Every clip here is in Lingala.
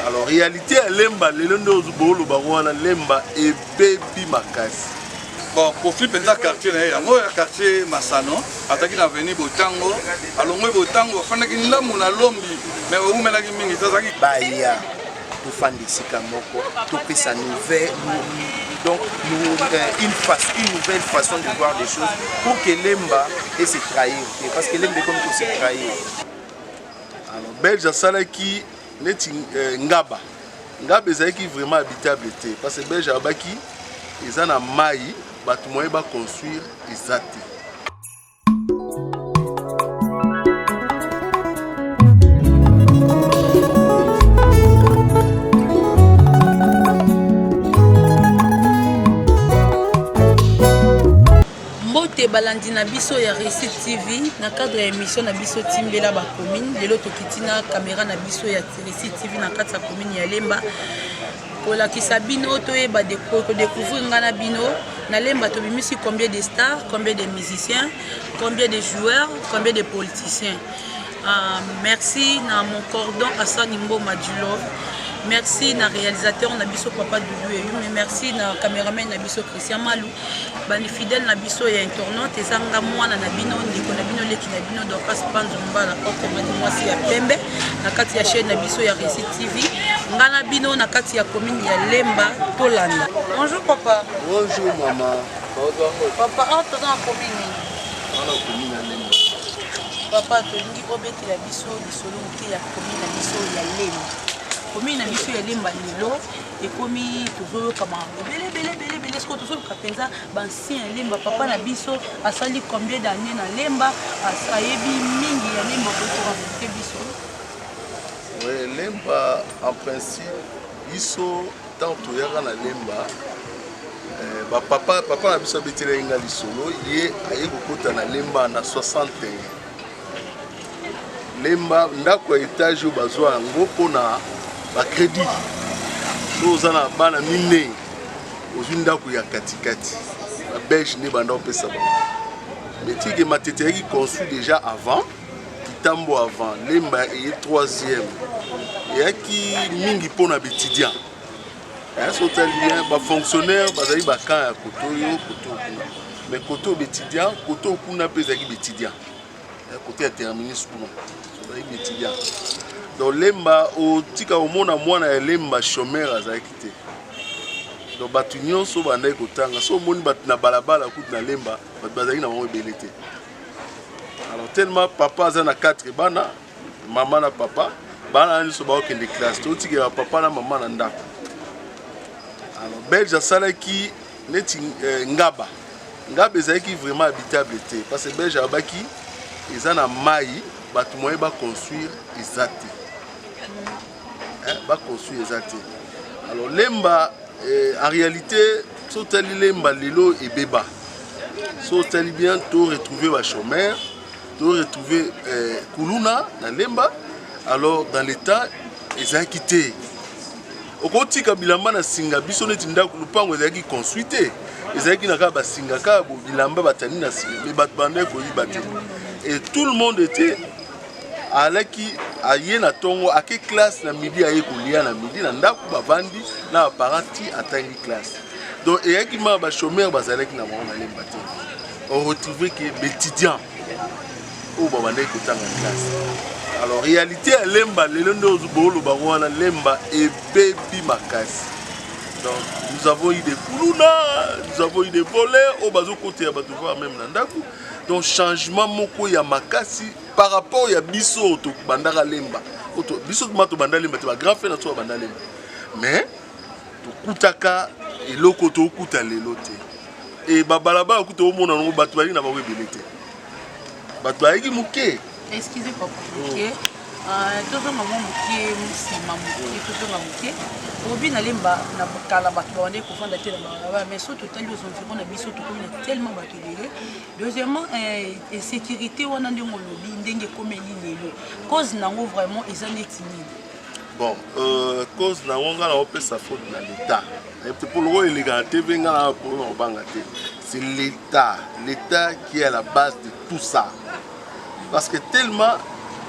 Alors réalité lemba lelo ndo zubolo bangwana lemba ebebi makasi. Bon, profil penza quartier na ya mo ya quartier Masano, ataki na avenue Botango, alongwe Botango fanda ki ndamu na lombi, mais o mela ki mingi tazaki Baya to fandi sika moko, to pesa nouvelle donc une nouvelle façon de voir des choses pour que lemba et se trahir parce que lemba comme pour se trahir. Alors belge salaki neti ngaba. Ngaba ezaki vraiment habitable té parce que belge abaki ezana mai batu moye ba construire ezati. Mbote balandi na biso ya Réussite TV na cadre ya émission na biso Timbela ba commune lelo tokitina caméra na biso ya Réussite TV na cadre ya commune ya Lemba pour kisa bino toyeba découvrir ngana bino na Lemba tobimisi combien de stars, combien de musiciens, combien de joueurs, combien de politiciens. Merci na mon cordon Assani Mboma Djulo. Merci na réalisateur na biso Papa Doudou mais merci na caméraman na biso Christian Malou. Bani fidèle na biso ya internaute ezanga mwana na bino ndiko na bino leki na bino Dorcas Panzumba na porte madi mwasi ya pembe na kati ya chaîne na biso ya Réussite TV ngana bino na kati ya commune ya Lemba Tolanda. Bonjour papa. Bonjour maman. Papa entre dans la commune. Dans la commune ya Lemba. Papa tolingi obeti la biso lisolo te ya commune na biso ya Lemba. Commune na biso ya Lemba lelo ekomi toujours kama belé est-ce que toujours kapenza bancien Lemba papa na biso asali combien d'années na Lemba ayebi mingi ya Lemba ko raconter biso. Oui, Lemba en principe biso tant toyaka na Lemba papa na biso betela inga lisolo ye aye kokota na Lemba na 61. Lemba ndako étage bazwa yango pona ba crédit. Nous en avons bana mine aux ndako ya katikati. La belge ne banda opesa ba. Mais tige matete qui construit déjà avant, Kitambo avant, Lemba est 3e. Et qui mingi pona étudiant. Un hôtel bien ba fonctionnaire bazali ba kan ya kotoyo koto. Mais koto étudiant, koto kuna pesa ki étudiant. Côté terminus kuna. Bazali étudiant. Donc Lemba au tika omona mwana ya Lemba chômeur azaki te. Donc batu nyonso bandai kotanga so moni batu na balabala kutu na Lemba batu bazaki na bango ebele te. Alors tellement papa aza na 4 bana, maman na papa, bana nyonso bakende classe to tika papa na maman na ndako. Alors belge salaki neti ngaba. Ngaba ezaki vraiment habitable te parce que belge abaki ezana mai batu moye ba construire ezati. Va construire exactement. Alors Lemba en réalité sotali Lemba lelo et beba. Sotali bien to retrouver ba chômeur, to retrouver kuluna na Lemba. Alors dans l'état ezaki te. Okoti kabilamba na singa biso neti ndako lupango ezaki construite. Ezaki na ka ba singa ka bo bilamba batani na singa mais bat bande ko yibate. Et tout le monde était alaki aye na tongo ake classe na midi aye kolia na midi na ndako bavandi na parenti atangi classe. Donc eyaki ma ba chômeur bazalaki na bango na Lemba te. On retrouve que étudiant ou babande ko tanga classe. Alors réalité Lemba lelo ndo zubolo bangwana Lemba ebebi makasi. Donc nous avons eu des kuluna, nous avons eu des voleurs au bazo côté ya bato voir même na ndako. Donc changement moko ya makasi par rapport ya biso to bandara Lemba. Oto biso to bandara Lemba te ba grand frère na to bandara Lemba. Mais to kutaka eloko to kuta lelo te. Et babalaba okuta omona ngo bato bali na ba webele te. Bato bayiki muke. Excusez papa. OK. Toujours maman muke musima muke toujours muke. Obi na Lemba na kala bato bande ko fanda te na mais surtout tali aux environs na biso to comme tellement bato lele. Deuxièmement sécurité wana ndingo lobi ndenge komeli lelo. Cause nango vraiment ils en est timide. Bon, cause na wonga na opesa faute na l'état. Et pour le rôle illégal TV ngana pour on bangate. C'est l'état qui est à la base de tout ça. Parce que tellement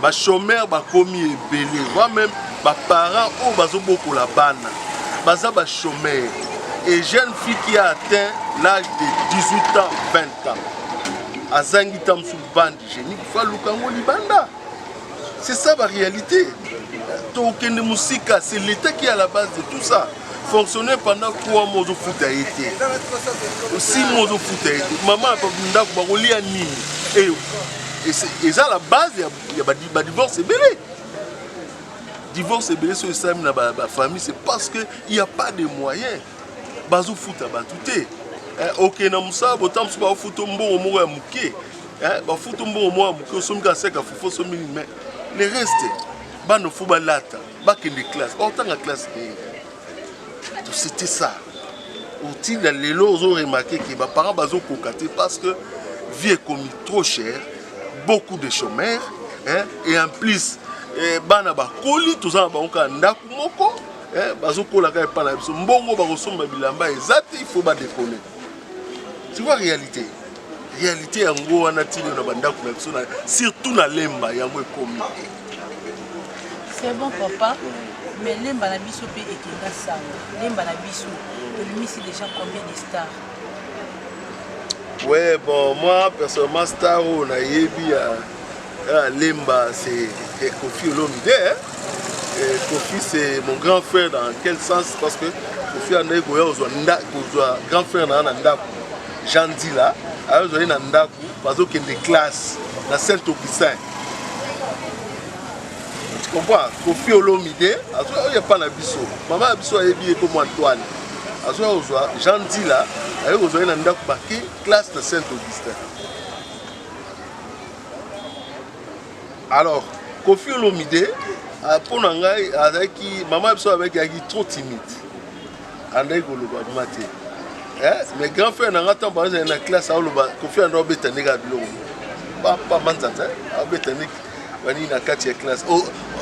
ba chômeur ba commis ebele, voire même parents au bazo beaucoup la bana baza ba chômeur et jeune fille qui a atteint l'âge de 18 ans 20 ans azangi tam sous bande génie fa lukango libanda. C'est ça la réalité. Tokende musika, c'est l'état qui est à la base de tout ça. Fonctionner pendant 3 mois de foot a été 6 mois de foot a été maman a pas voulu à Nîmes et ça la base il y a divorce et belé. Divorce et belé sur la famille, c'est parce qu'il n'y a pas de moyens. Bazou foot à batouté. Ok, non, ça, autant que vous foot au moins à mouquer. Foot au moins à mouquer, au sommet à sec à fou, mais les restes, bah, ne faut pas l'ata, bah, qu'il y ait des classes, autant la classe. C'était ça. Au-dessus de l'élo, ils ont remarqué que les parents bazou cocaté parce que vie est commis trop cher, beaucoup de chômeurs, et en plus, bana ba koli tout ça ba onka ndaku moko bazoko la ka pa na biso mbongo ba kosomba bilamba ezati il faut ba déconner. Tu vois réalité yango wana tili na bandaku na biso surtout na lemba yango ekomi. C'est bon papa, mais lemba na biso pe ekenga ça. Lemba na biso ici déjà combien de stars? Ouais, bon moi personnellement star on a yebi lemba c'est Kofi Olomide. Kofi c'est mon grand frère dans quel sens? Parce que Kofi André Goya a grand frère dans Nandaku. Jean dit là, alors je suis dans Nandaku parce qu'il y a des classes dans Saint-Augustin. Tu comprends? Kofi Olomide, il n'y a pas d'Abisso. Maman Abisso a été comme Antoine. Jean dit là, alors je suis dans Nandaku parce que classe de Saint-Augustin. Alors, Kofi Olomide, pour Nangai, maman avec trop timide. André Goloba maté. Mes grands frères n'ont pas dans la classe à Kofi André Bétané à Bilo. Pas Manzata, à Bétané, Wani na 4e classe.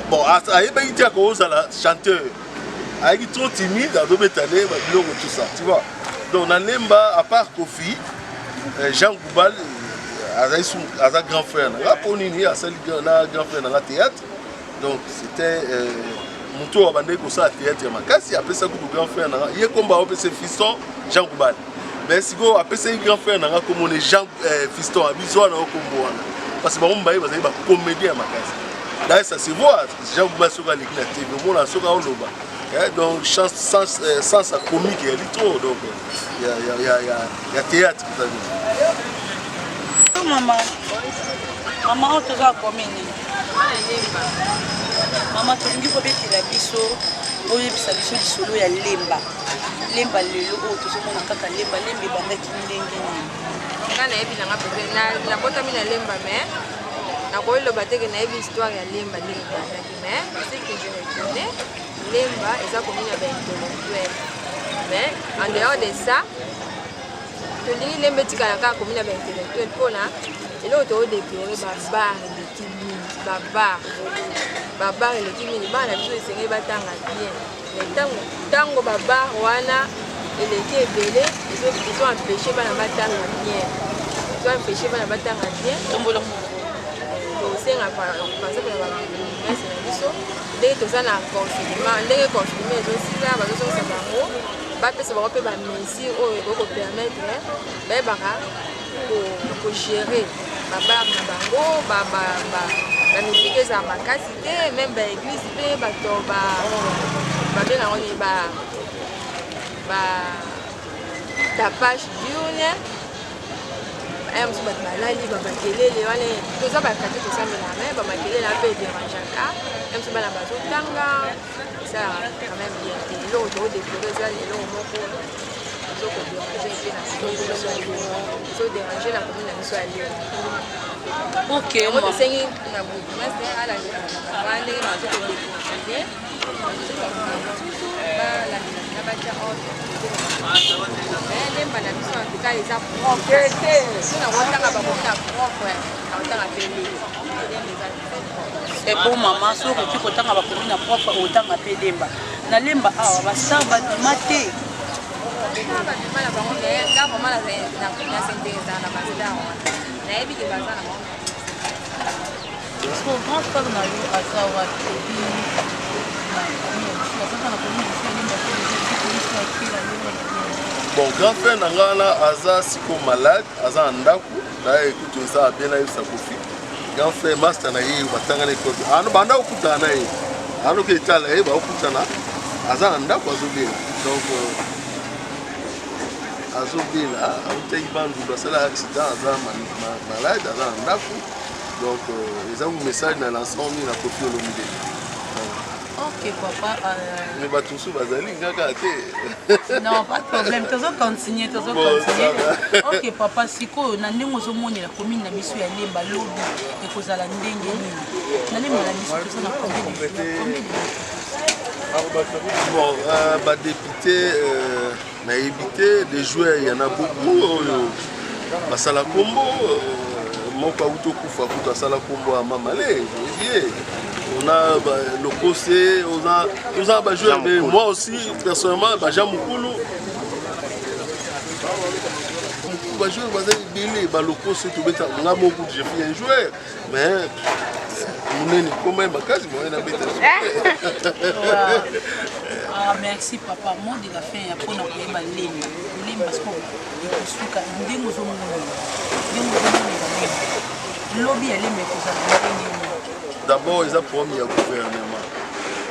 Bon, à Ébéité à cause de la chanteur. Avec trop timide, à Bétané, Bilo, tout ça. Tu vois. Donc, dans Lemba, à part Kofi, Jean Goubal, à sa grand frère, Raponini, à sa grand frère dans la théâtre. Donc c'était mon tour à bander comme ça à théâtre. Makasi après ça comme grand frère, il y a comme bah c'est fiston Jean Goubal. Mais si go après ça grand frère n'a comme on est Jean fiston à biso na comme parce que bah on va comédien à Makasi. D'ailleurs ça se voit Jean Goubal sur la ligne TV, mon la sur la loba. Donc sans sa comique il y a trop donc il y a théâtre tout ça. Maman on te va combien? Maman tolingi kobetela biso oyebisa biso lisolo ya lemba lelo oyo tozomona kaka lemba ebandaki ndenge nini? Nga nayebi nanga pepe nabotami na lemba mais nakoyeloba teke nayebi histoire ya lemba ndenge ebandaki mais ce que je reconnais lemba eza komi na baintellectuel mais en dehors de ça tolingi lemba etikala kaka komi na baintellectuel mpona eloko toodéplore babar eleki mingi babar eleki mingi bana na biso esengeli batanga bien mais ntango babar wana eleki ebele ezo empêche bana batanga bien tosenga par exemple na bamese na biso ndenge toza na confinement ndenge confinement ezosila bazosongisa bango bapesa bango mpe bamesure oyo ekokopermettre bayebaka kogérer babar na bango bamiziki ezala makasi te meme baeglise mpe bato babenga ngo nini tapage diurne mosu bato balali bamakelele wana toza bakati tosambela me bamakelele mpe ederangeaka mosu bana bazotanga esalaka quand même bien te eloko toodéplore eza eloko moko ezokoderange mpe na ezoderange na commune na biso ya leo yango tosengi na bourgmestre alandela ndenge bazokodéconfine balandela batia ordre lemba na biso en tout cas eza propre so na kotanga bakomi na propre na kotanga mpe c'est bon maman soki okoki kotanga bakomi na propre otanga mpe lemba na lemba awa bastar babima te babima na bango mais nga vraimen nasinteresaka na bastar wana nayebi ke baza na bango. Grand frère na yo aza wapi Bon, grand frère Nangana, Aza Siko malade, Aza Andaku, là écoute ça bien là ça profite. Grand frère Master Naï, Batanga les côtés. Ah non, Banda Okutana, ah non, qui est allé, Okutana, Aza Andaku, Azobé. Donc, Azobé là, on t'a bandu, c'est l'accident, Aza malade, Aza Andaku. Donc, ils ont un message dans l'ensemble, il a copié au milieu. Ok, papa. Mais bah tout ça, non, pas de problème. Tu vas continuer, tu vas continuer. Ok, papa, si quoi, na ndenge ozomoni la commune na biso ya Lemba lobi et kozala ndenge nini. Na Lemba la biso tout ça na combien de bon, bah député, na évité des joueurs, il y en a beaucoup. Bah ça la combo, mon pauto kufa kuta ça la combo à Mamalé. On a le Kossé, on a joué, mais moi aussi, personnellement, Jean Moukoulou. On a joué, le Kossé, on a beaucoup de un joueur, mais on est quand même quasiment Ah, merci papa. Moi, de la fin, il y a pas de Lemba parce que d'abord, ils ont promis au gouvernement.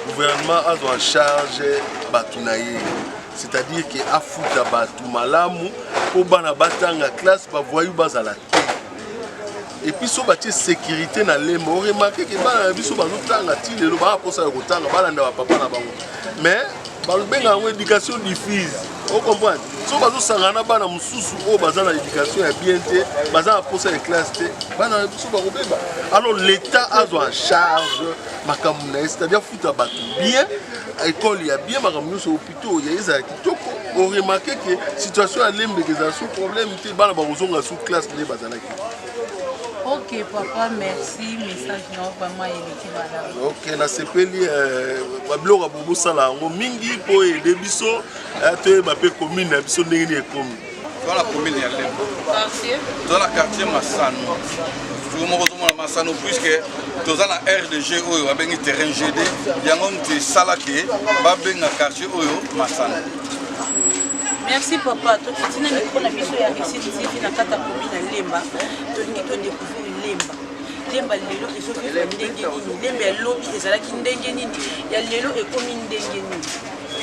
Le gouvernement a en charge Batunaye. C'est-à-dire qu'il a foutu Batu Malamu pour battre classe pour voir bazala. Et puis, si on a une sécurité dans les mots, on remarque que les gens ont mais ils ont une éducation diffuse. Vous comprenez? Si on a une éducation bien, ils ont une classe. Alors l'État a en charge, c'est-à-dire foutre bien, l'école il y a bien, hôpitaux, il y a des on remarque que la situation est un problème, sous classe. Ok papa, merci, message non vraiment évité madame. Ok, na sepeli bablo babubu sala ngo mingi po aider biso to ba pe commune na biso ndenge ni ekomi. Dans la commune ya Lemba. Quartier. Dans la quartier Massano. Tout mo ko Massano puisque dans la RDG oyo abengi terrain GD, yango mti salake ba benga quartier oyo Massano. Merci papa, to kitina miko na biso ya Réussite TV na kata commune ya Lemba. To ngi to découvrir Lemba. Lemba lelo ezoki ndenge nini? Lemba ya lobi ezalaki ndenge nini? Ya lelo ekomi ndenge nini?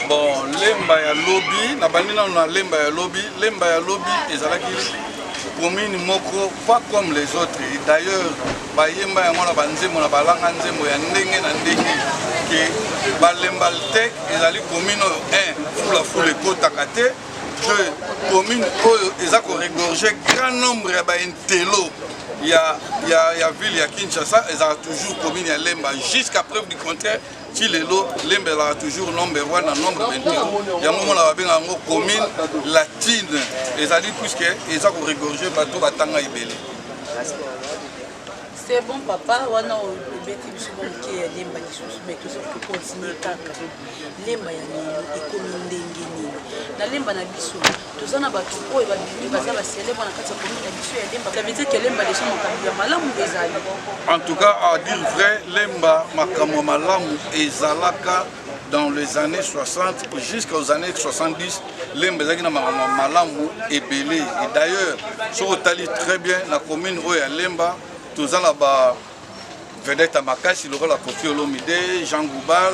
Bon, Lemba ya lobi, na bandina na Lemba ya lobi ezalaki commune moko pas comme les autres. D'ailleurs, bayemba ya mona banzemo na balanga nzemo ya ndenge na ndenge ke balemba tek ezali commune 1 fula kotakate. De commune oyo eza ko regorger grand nombre ya baintelo ya ville ya Kinshasa eza toujours commune ya Lemba jusqu'à preuve du contraire si lelo Lemba la toujours nombre 1 na nombre 21 ya moment la babenga ngo commune latine ezali puisque eza ko regorger bato batanga ibele. C'est bon papa, wana obeti biso bonke ya Lemba lisusu mais tout ça que continuer kaka. Lemba ya ekomi ndenge nini? Na Lemba na biso tozana bato oyo babimi baza ba célèbre na kati ya commune na biso ya Lemba. Ça veut dire que Lemba déjà makambo ya malamu ezali. En tout cas, à dire vrai, Lemba makambo malamu ezalaka dans les années 60 jusqu'aux années 70, Lemba ezalaki na makambo malamu ebele. Et d'ailleurs, si on tali très bien la commune oyo ya Lemba tous en là-bas, vedette à Makashi, le rôle à Kofi Olomide, Jean Goubal,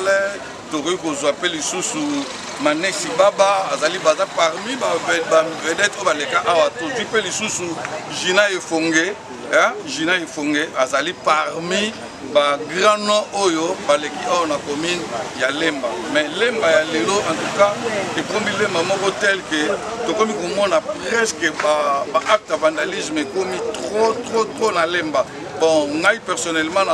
Toré Kozoapel, Soussou, Manesi Baba, Azali Baza, parmi les vedettes au Baleka, Toré Kozoapel, Soussou, Gina et Fongé, Azali parmi les grands noms Oyo, Baleki, on a commune, il y a Lemba. Mais Lemba, il y a Lelo, en tout cas, et comme il est maman tel que, comme on a presque un acte de vandalisme, comme trop dans Lemba. Bon, moi personnellement,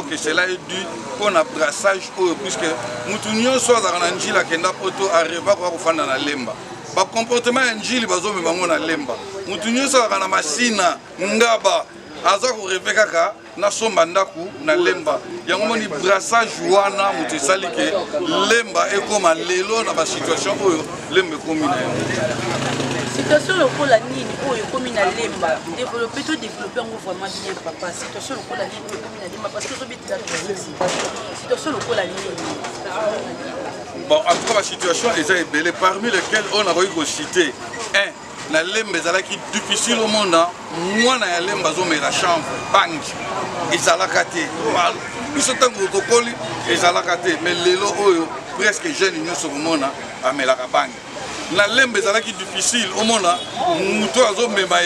que cela est dû pour un brassage, puisque nous sommes en Anjila qui n'a pas arrivé à faire dans Lemba. Par comportement Anjili, nous sommes en Lemba. Nous sommes en Massina, Ngaba, aza koreve kaka nasomba ndako na lemba yango moni brassage wana moto esali ke lemba ekoma lelo na basituation oyo lemba ekomi na yango. Situation lokola nini oyo ekomi na lemba développer yango vraiment bien papa. Situation lokola nini oyo ekomi na lemba parce que tobetela situation lokola nini. Bon, en tout cas la situation est ébélée parmi lesquels on a réussi à citer un. Na lemba ezalaki difficile au monde moi na ya lemba azomela chambre banque ezalaka te biso ntango tokoli ezalaka te mais lelo oyo presque jeune nyonso komona amelaka banque na lemba ezalaki difficile omona moto azomema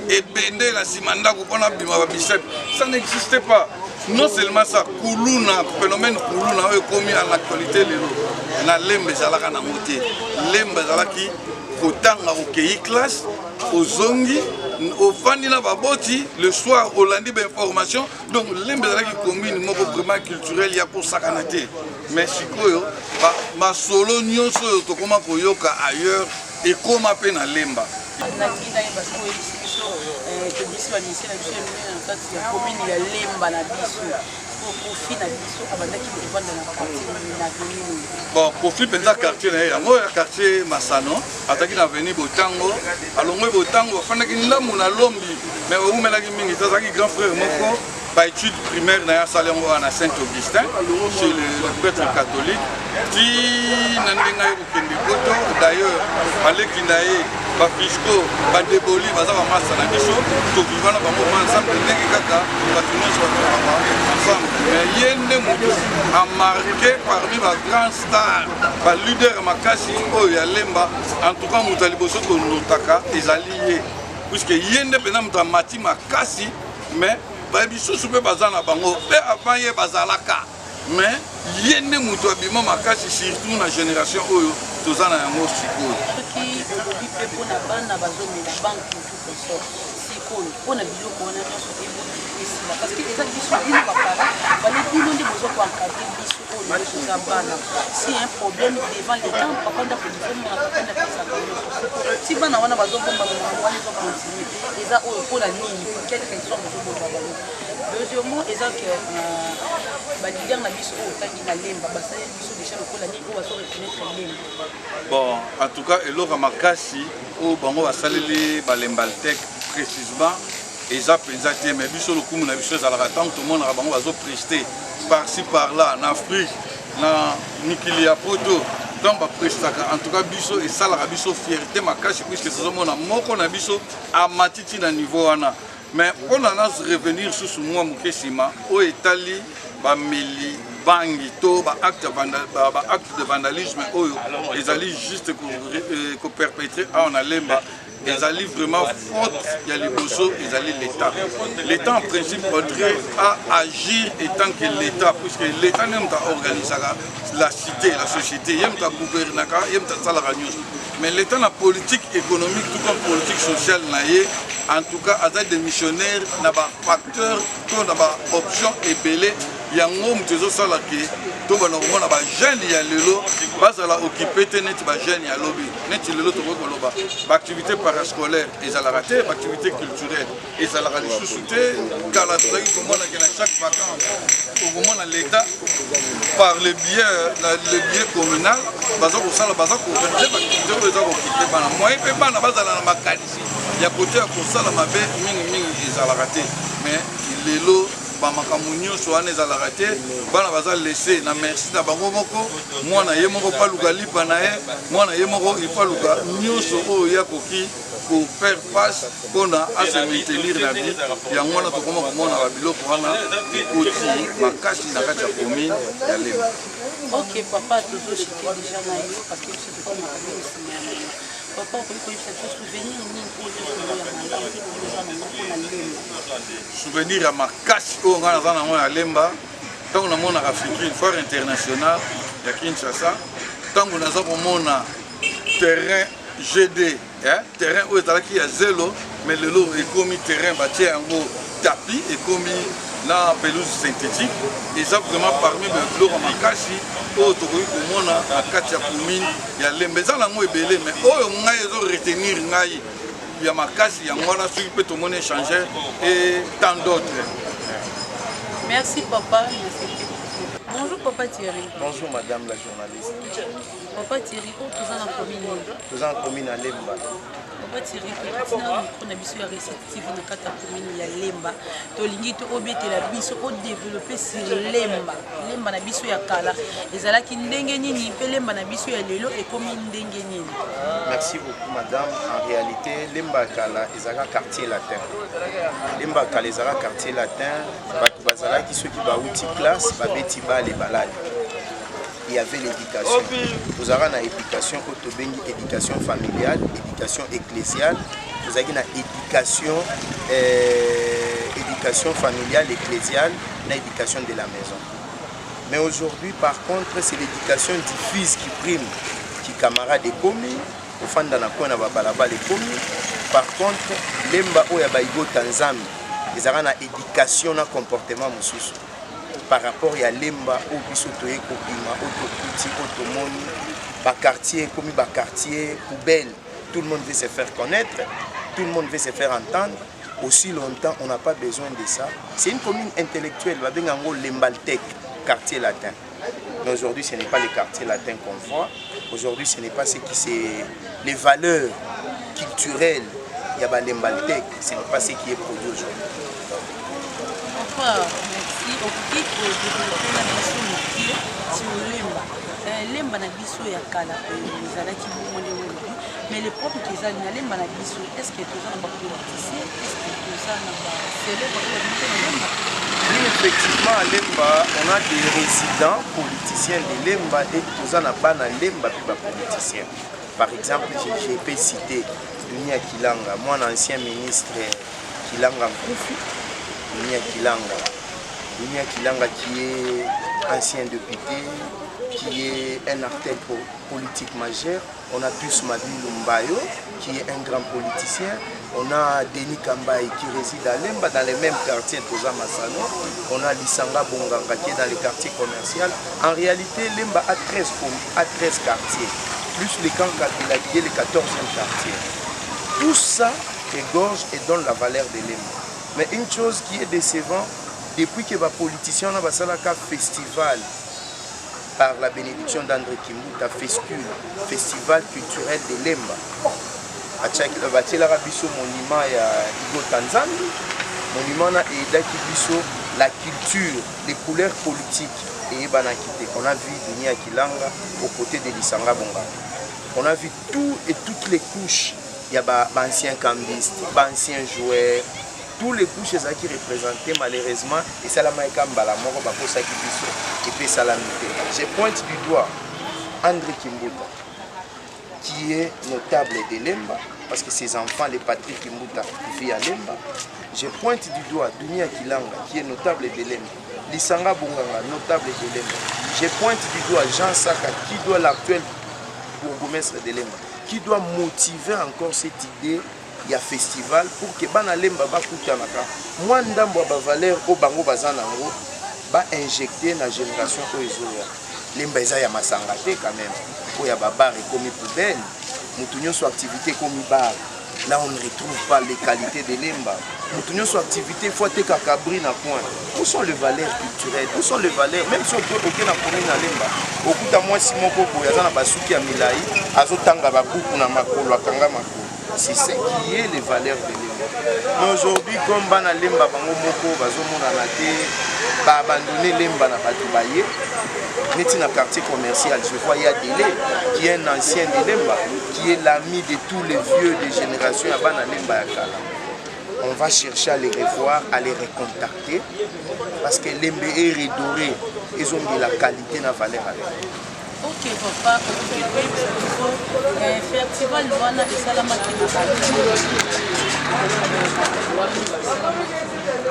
ebende na nsima ndako mpona bima babisep ça n'existait pas. Non seulement ça, Koulouna, phénomène Koulouna, oyo ekomi à l'actualité lelo na lemba ezalaka na moté lemba ezalaki kotanga okei classe ozongi ofandi na baboti le soir olandi ba information donc lemba ezalaki commune moko vraiment culturel ya kosakana te mais sikoyo masolo nyonso oyo tokoma koyoka ailleurs ekoma mpe na lemba. Bon, profit penza quartier na yango ya quartier Masano ataki na avenue Botango alongwe Botango fandaki ndamu na lombi mais omelaki mingi tazaki grand frère moko ba étude primaire na ya salengo na Saint-Augustin chez le prêtre catholique ti nandenga yo kendi koto d'ailleurs aleki na ye ba fisco ba deboli baza ba massa na biso to vivana ba mo ensemble ndenge kaka ba tuniswa ensemble mais yende mutu a marqué parmi ba grand star ba leader makasi oyo ya lemba en tout cas mutu liboso to notaka ezali ye puisque yende pena mutu mati makasi mais ba biso super baza na bango pe avant ye bazalaka mais yende mutu abima makasi surtout na génération oyo tozana yango sikoyo qui pour na bana bazomela banque tout ça sikoyo pona biloko wana nyonso ebona parce que eza biso bino bapara bale bino nde bozo ko encadrer biso oyo toza bana si un problème devant l'état bakanda kodifoma bakanda pesa si bana wana bazobomba wana zo continuer eza oyo pona nini quelle raison bazobomba bango. Deuxièmement, ils ont que bon, en tout cas, et l'autre makasi au bango va saluer balembaltek précisément et ça présenté mais biso le coup na biso za la tant tout le monde va bango va zo prester par-ci par-là en Afrique na Nikilia Poto donc ba prestaka en tout cas biso et ça la biso fierté makasi puisque c'est mon moko na biso a matiti na niveau wana. Mais on a revenir sur ce mois Moukessima au Italie, Bameli, Bangi, acte de vandalisme, ils allaient juste perpétrer en Alemba. Ils allaient vraiment faute, il y a les bossos, ils allaient l'État. L'État en principe voudrait agir étant que l'État, puisque l'État n'aime pas organiser la cité, la société, il n'aime pas gouverner, il n'aime pas salarié. Mais l'État la politique économique, tout comme politique sociale, en tout cas, à des missionnaires, il y a des facteurs, il y a des options ébélées. Il y a des gens qui sont salariés. Tout le monde a des jeunes qui sont occupés de des jeunes qui sont activité parascolaire, ils ont raté, activité culturelle, ils ont raté les sous-soutés, car la chaque vacances, au moment de l'État, par le biais communal, il y a côté à ça la mabe ils ont raté mais les lots bamakamunyo soit les a raté bana baza laissé na merci na bango moko mwana ye moko pa luka lipa na ye mwana ye moko il faut luka nyonso oyo ya koki pour faire face pona à se maintenir la vie ya mwana to koma komona ba biloko wana koti makasi na kati ya commune ya Lemba. OK papa toujours j'étais déjà là parce que c'est comme papa on peut faire souvenir ni pour souvenir à makasi o ngana zana mo ya Lemba tango na mona Afrique une foire internationale ya Kinshasa tango naza komona terrain GD terrain où ezalaki ya zelo mais lelo ekomi terrain batie yango tapis ekomi na pelouse synthétique et ça vraiment parmi les fleurs makasi oyo tokoki komona na kati ya commune ya Lemba eza nango ebele mais oyo ngai ezo retenir ngai il y a Makasi, il y a Ngwana, ceux qui peuvent tout le monde échanger et tant d'autres. Merci papa. Bonjour papa Thierry. Bonjour madame la journaliste. Papa Thierry, où tu es en commune? Tu es en commune à Lemba. Papa Thierry, tu as un biso ya réceptif na kata commune ya Lemba. To lingi to obetela biso o développer sur Lemba. Lemba na biso ya kala. Ezala ki ndenge nini pe Lemba na biso ya lelo e komi ndenge nini. Merci beaucoup madame. En réalité, Lemba kala ezala quartier latin. Lemba kala ezala quartier latin. Batu bazala ki ceux qui ba outi classe, ba beti ba les balades. Il y avait l'éducation. Vous avez une éducation, éducation familiale, éducation ecclésiale. Vous avez une éducation familiale, ecclésiale, une éducation de la maison. Mais aujourd'hui, par contre, c'est l'éducation diffuse qui prime, qui camarade des commis, au fond de la coin, les commis. Par contre, l'emba ou yabaïgo tanzami, ils ont une éducation, un comportement moussous. Par rapport à l'emba au bisotoé kopima autoputi automoni ba quartier comme ba quartier poubelle, tout le monde veut se faire connaître, tout le monde veut se faire entendre. Aussi longtemps on n'a pas besoin de ça. C'est une commune intellectuelle, ba bengango Lembaltec, quartier latin. Mais aujourd'hui ce n'est pas le quartier latin qu'on voit. Aujourd'hui ce n'est pas ce qui c'est les valeurs culturelles. Il y a ba Lembaltec, ce n'est pas ce qui est produit aujourd'hui. Merci. Okoki kodévelopper na biso mokie sur Lemba. Lemba na biso ya kala ezalaki bongo nde olobi. Mais le propre ezali na Lemba na biso, est-ce que toza na bapoliticien, est-ce que toza na bacélèbre na Lemba? Oui, effectivement, à Lemba, on a des résidents politiciens de Lemba et toza na bana Lemba puis bapoliticiens. Par exemple, je peux citer Dunia Kilanga, moi ancien ministre Kilanga Nkoufi. Dunia Kilanga qui est ancien député, qui est un acteur politique majeur. On a Pius Mabi Lumbayo, qui est un grand politicien. On a Denis Kambaye qui réside à Lemba, dans les mêmes quartiers Toza Masano. On a Lisanga Bonganga qui est dans les quartiers commerciaux. En réalité, Lemba a 13 quartiers, plus les camps Kabila qui est le 14e quartier. Tout ça égorge et donne la valeur de Lemba. Mais une chose qui est décevante, depuis que les politiciens ont fait un festival par la bénédiction d'André Kimbuta, festival culturel de Lemba, il y a monument à Igo Tanzanie, monument à la culture, les couleurs politiques et on a vu Dunia Kilanga aux côtés de Lisanga Bonga. On a vu tout et toutes les couches. Il y a des anciens cambistes, des anciens joueurs. Tous les couches qui représentent malheureusement et ça la maïkamba mort et puis salamité. Je pointe du doigt André Kimbuta qui est notable de Lemba parce que ses enfants, les Patrick Kimbuta, vivent à Lemba. Je pointe du doigt Dunia Kilanga qui est notable de Lemba. Lisanga Bonganga, notable de Lemba. Je pointe du doigt Jean Saka qui doit l'actuel bourgmestre de Lemba, qui doit motiver encore cette idée. Il y a festival pour que bana Lemba ba kutanaka moi ndambo ba valeur o bango bazana ngo ba injecter na génération ko ezoya Lemba eza ya masanga te quand même ko ya ba bar comme poubelle mutunyo so activité comme bar là on ne retrouve pas les qualités de Lemba mutunyo so activité faut te kakabri na point où sont les valeurs culturelles où sont les valeurs même si on peut aucun na commune na Lemba okuta moi Simon Koko ya na basuki ya milai azotanga ba buku na makolo akanga makolo. C'est ce qui est les valeurs de Lemba. Mais aujourd'hui, comme Bana Lemba Bango Moko, Bazomona Nate, ba abandonné Lemba na Batubaye, net dans le quartier commercial, je vois il y a Délé, qui est un ancien de Lemba, qui est l'ami de tous les vieux de génération à Bana Lemba Yakala. On va chercher à les revoir, à les recontacter, parce que Lemba est redoré, ils ont de la qualité, la valeur avec. Ok papa, festival wana esalamaki na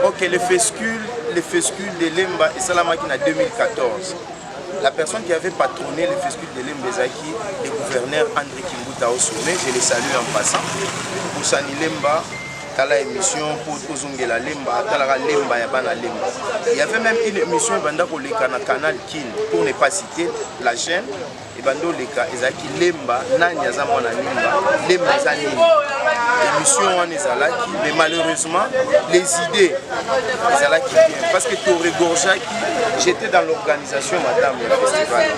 ok, le fescule de Lemba esalamaki en 2014. La personne qui avait patronné le fescule de Lemba ezaki, le gouverneur André Kimbuta au sommet, je le salue en passant. Pour Sani Lemba, la émission pour Ozongela Lemba, Lemba Yabana Lemba. Il y avait même une émission pour le canal Kin, pour ne pas citer la chaîne. Et bando leka ezaki Lemba nani azamona Lemba Lemba zani émission wana ezalaki, mais malheureusement les idées ezalaki bien parce que toregorgeaki, j'étais dans l'organisation madame ya festival,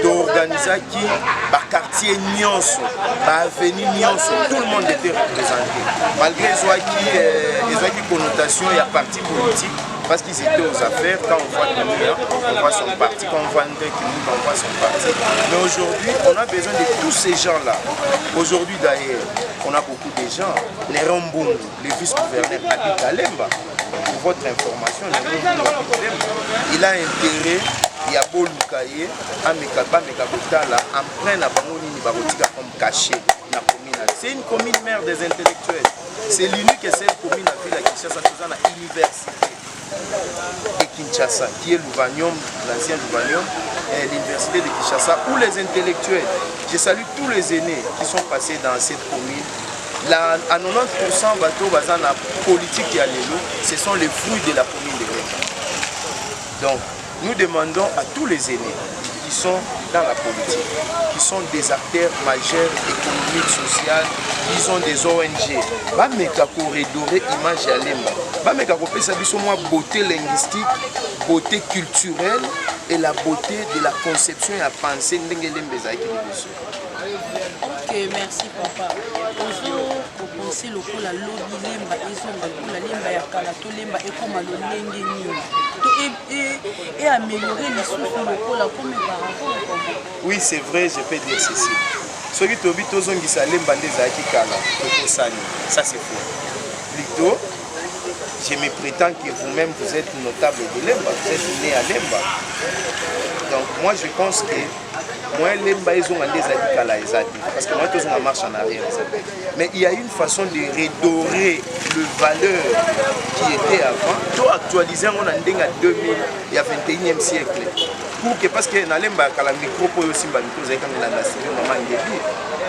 toorganisaki baquartier nyonso, baavenue nyonso, tout le monde était représenté malgré ezwaki connotation ya parti politique parce qu'ils étaient aux affaires. Quand on voit Kounia, on voit son parti, quand on voit André Kounia, on voit son parti. Mais aujourd'hui, on a besoin de tous ces gens-là. Aujourd'hui d'ailleurs, on a beaucoup de gens. Néron Boum, le vice-gouverneur habite à Lemba. Pour votre information, il a intérêt, il y a beau Lukaye, Amekaba, Mekabotala, en plein à Bangonini, Barotika comme caché. C'est une commune mère des intellectuels. C'est l'unique et seule commune à ville à Kinshasa, dans la université de Kinshasa, qui est l'Ouvanium, l'ancien Louvanium, l'université de Kinshasa, où les intellectuels, je salue tous les aînés qui sont passés dans cette commune. Là, à 90% bateau basant la politique et à l'élo, ce sont les fruits de la commune de Lemba. Donc, nous demandons à tous les aînés qui sont dans la politique, qui sont des acteurs majeurs économiques, sociaux, qui ont des ONG, bameka pour redorer l'image à Lemba, bameka pour faire sa beauté linguistique, beauté culturelle et la beauté de la conception et la pensée de Lemba. Ok, merci papa. Bonjour, aussi le coup la lobby Lemba et la Lemba ya kala to Lemba et comme le lenge ni et améliorer les sources le coup la comme par rapport. Oui, c'est vrai, je peux dire ceci. Ceux qui tobi tozongi sa Lemba ndezaki kala to sani, ça c'est faux. Plutôt, je me prétends que vous-même vous êtes notable de Lemba, vous êtes né à Lemba. Donc moi je pense que moi Lemba ils ont des kala parce que moi tous on marche en arrière. Mais il y a une façon de redorer le valeur qui était avant, tout actualiser on a ndinga 2000 il y a 21e siècle. Pour que parce que na Lemba kala micro pour aussi ba micro zaka na la studio maman ngebi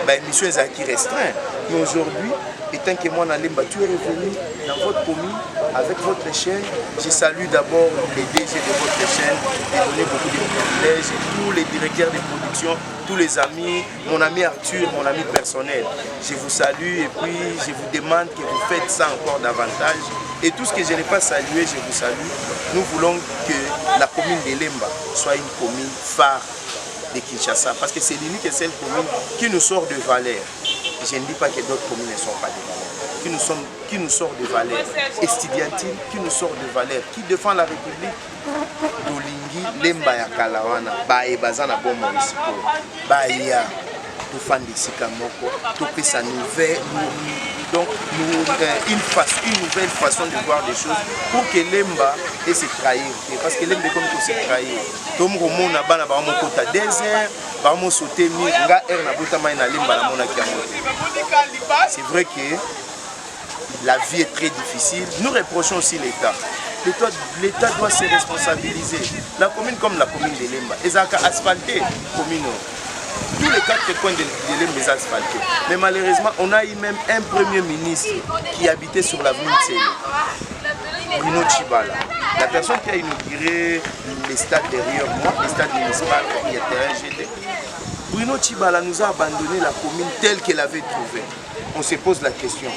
ba émission qui restreint. Mais aujourd'hui étant que moi na Lemba tu es revenu dans votre commune avec votre chaîne. Je salue d'abord les DG de votre chaîne et donner beaucoup de privilèges et tous les directeurs de production, tous les amis, mon ami Arthur, mon ami personnel. Je vous salue et puis je vous demande que vous faites ça encore davantage. Et tout ce que je n'ai pas salué, je vous salue. Nous voulons que la commune de Lemba soit une commune phare de Kinshasa parce que c'est l'unique et seule commune qui nous sort de valeurs. Je ne dis pas que d'autres communes ne sont pas de valeurs. Qui nous sort de valeurs estudiantines, qui nous sort de valeurs, qui défend la République. Dolingi, Lemba ya Kalawana, Bae Bazana Bomo Isipo, Baia, Tofandi Sikamoko, Topé sa nouvelle, donc une nouvelle façon de voir des choses pour que Lemba ait se trahir. Parce que Lemba est comme se trahir. Tom Romo na bana ba mo kota désert, ba mo sauter mi, nga er na bota mai na Lemba na mona kiamote. C'est vrai que la vie est très difficile. Nous reprochons aussi l'État. L'État doit se responsabiliser. La commune comme la commune de Lemba, ils ont asphalté commune. Tous les 4 coins de Lemba sont asphaltés. Mais malheureusement, on a eu même un premier ministre qui habitait sur l'avenue Tsele, Bruno Chibala. La personne qui a inauguré les stades derrière moi, les stades municipaux qui étaient GD. Bruno Chibala nous a abandonné la commune telle qu'elle avait trouvée. On se pose la question.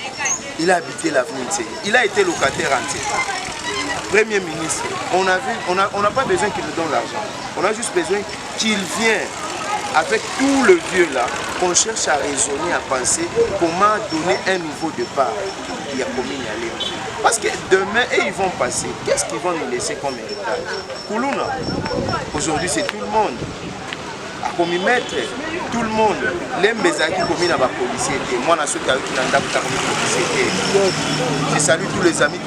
Il a habité l'avenue Tsele. Il a été locataire entier. Premier ministre, on n'a pas besoin qu'il nous donne l'argent. On a juste besoin qu'il vienne avec tout le vieux là, qu'on cherche à raisonner, à penser comment donner un nouveau départ. Il y a combien y aller. Parce que demain, ils vont passer. Qu'est-ce qu'ils vont nous laisser comme héritage? Koulouna, aujourd'hui c'est tout le monde. À commis maître, tout le monde. L'embeza qui commis dans la policier. Moi, je suis qui n'a pas policier. Je salue tous les amis.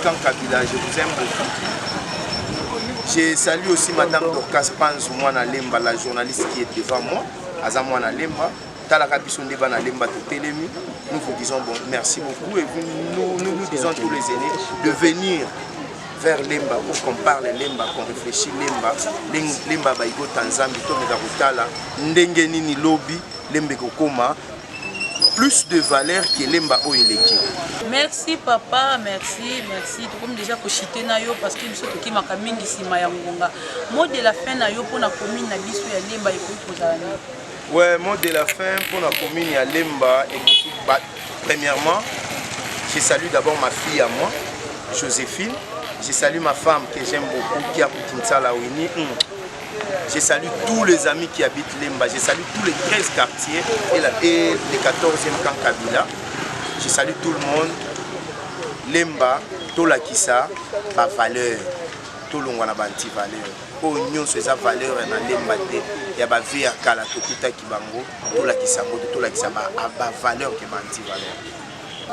Kabila, je vous aime beaucoup. Je salue aussi Madame Dorcas Panz, Lemba, la journaliste qui est devant moi. Azamwana Lemba, Talakabisonde Bana Lemba Télémi. Nous vous disons bon, merci beaucoup et nous disons tous les aînés de venir vers Lemba pour qu'on parle Lemba, qu'on réfléchisse Lemba. Lemba Baigo Tanzambi, Tomega Rutala, Ndengenini Lobby, Lembe Kokoma. Plus de valeur que Lemba Oeleki. Merci papa, merci. Comme déjà kochité na yo parce que nous sommes qui makamingi sima ya ngonga. Mot de la fin na yo pour la commune na biso ya Lemba et pour ouais, mot de la fin pour la commune ya Lemba et Premièrement, je salue d'abord ma fille à moi, Joséphine. Je salue ma femme que j'aime beaucoup, qui a Kinsala Wini. Je salue tous les amis qui habitent Lemba. Je salue tous les 13 quartiers et les 14e camp Kabila. Je salue tout le monde. Lemba, Tola Kissa, ma valeur. Tout le monde a une valeur. Oignon, c'est sa valeur dans Lemba. Il y a une vie à Kala, Tokuta Kibango, Tola Kissa, Tola Kissa, ma valeur qui m'a une valeur.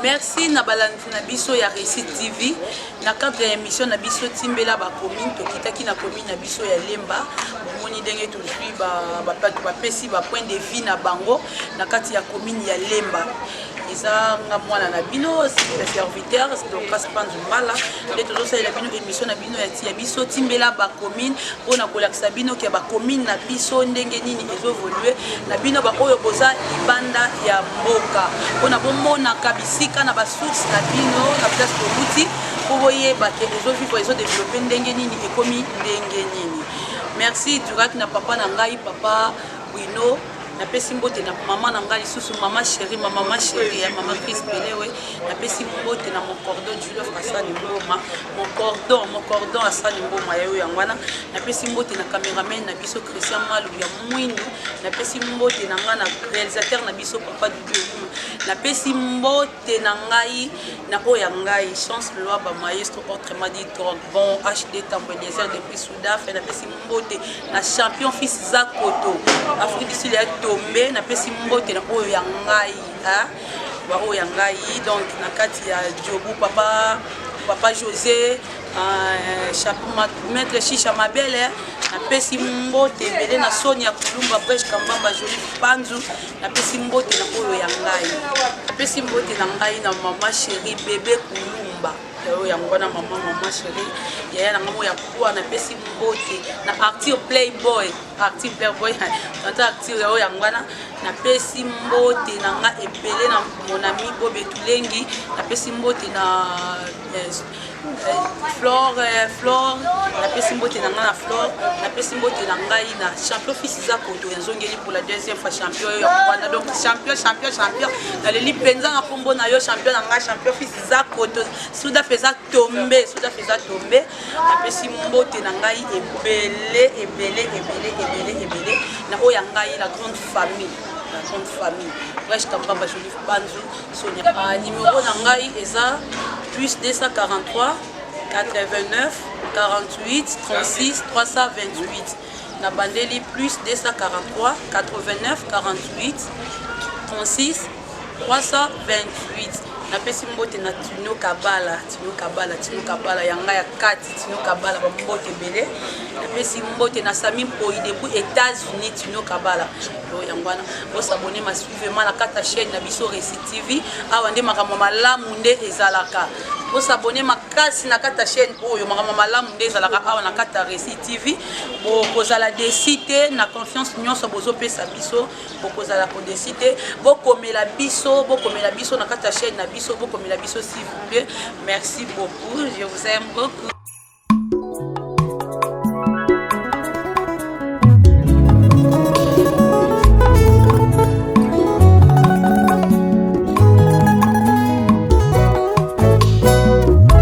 Merci na balanti na biso ya Récit TV na cadre ya émission na biso timbela ba commune to kitaki na commune na biso ya Lemba moni ndenge tozwi ba pesi ba point de vue na bango na kati ya commune ya Lemba eza nga mwana na bino serviteur donc Kaspanzu Mbala et toujours ça la bino émission na bino ya biso timbela ba commune pona kolakisa bino ke ba commune na biso ndenge nini ezovoluer na bino ba oyo boza libanda ya mboka pona bomona kabisi na ba source na bino na place de Bouti pour voyer ba ke vivre ezo développer ndenge nini ekomi ndenge nini. Merci Durak na papa na ngai papa Bruno na pesi mbote na maman na ngai susu maman chérie ya maman Chris Belewe na pesi mbote na mon cordon Julio Frassa Ngoma mon cordon Asani Ngoma yayo yangwana na pesi mbote na cameraman na biso Christian Malu ya Mwindu na pesi mbote na nga na réalisateur na biso papa Dudu na pesi mbote na ngai na oya ngai chance loi ba maestro autrement dit bon HD Tambeliezer depuis Soudaf na pesi mbote na champion fils Zakoto Afrique du Sud tombé na pesi mbote na oyo ya ngai ba oyo ya ngai donc na kati ya Diobu papa José maître Chicha Mabele na pesi mbote belé na Sonia Kulumba Breche Kambamba Jolie Panzu na pesi mbote na oyo ya ngai na pesi mbote na ngai na maman chérie bébé Kulumba yayo yango na maman chérie yaya na ngamo ya kwa na pesi mbote na active playboy tata active yayo yango na pesi mbote na nga ebele na mon ami Bobe Tulengi na pesi mbote na Flore na pesi mbote na nga na Flore na pesi mbote na ngai na champion fils Zakoto yazongeli pour la deuxième fois champion yo ya donc champion na leli penza na kombo na yo champion na nga champion fils Zakoto Souda feza tomber na pesi mbote na ngai ebele na oya ngai la grande famille Breche Kambamba Jolie Panzu Sonia numéro na ngai eza plus 243 89 48 36 328 na bandeli plus 243 89 48 36 328 na pesi mbote na Tino Kabala yanga ya kati Tino Kabala ba mbote belé na pesi mbote na Sami Poi depuis États-Unis Tino Kabala yo yangwana bo s'abonner ma suivre na kata chaîne na biso Récit TV awa nde makambo malamu nde ezalaka bo s'abonner makasi na kata chaîne oyo makambo malamu nde ezalaka awa na kata Récit TV bo kozala décité na confiance nyonso bozo pesa biso bo kozala ko décité bo komela biso na kata chaîne na biso bo komela biso s'il vous plaît. Merci beaucoup, je vous aime beaucoup.